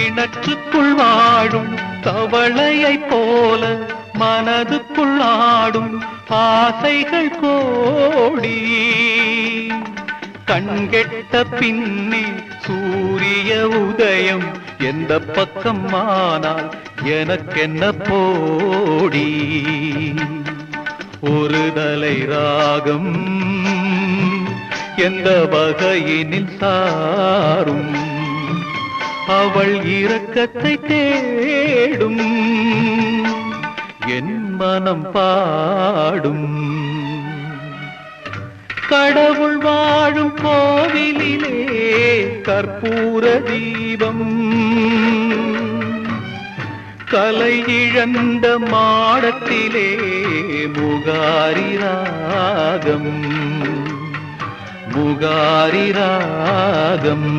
கிணற்றுக்குள் வாழும் தவளையைப் போல மனதுக்குள் ஆடும் ஆசைகள் கோடி. கண்கெட்ட பின்னே சூரிய உதயம் எந்த பக்கம் ஆனால் எனக்கென்ன போடி. ஒரு தலை ராகம் எந்த வகையினில் சாரும் அவள் இரக்கத்தை தேடும் என் மனம் பாடும். கடவுள் வாழும் கோவிலிலே கற்பூர தீபம், கலை இழந்த மாடத்திலே முகாரி ராகம், முகாரி ராகம்.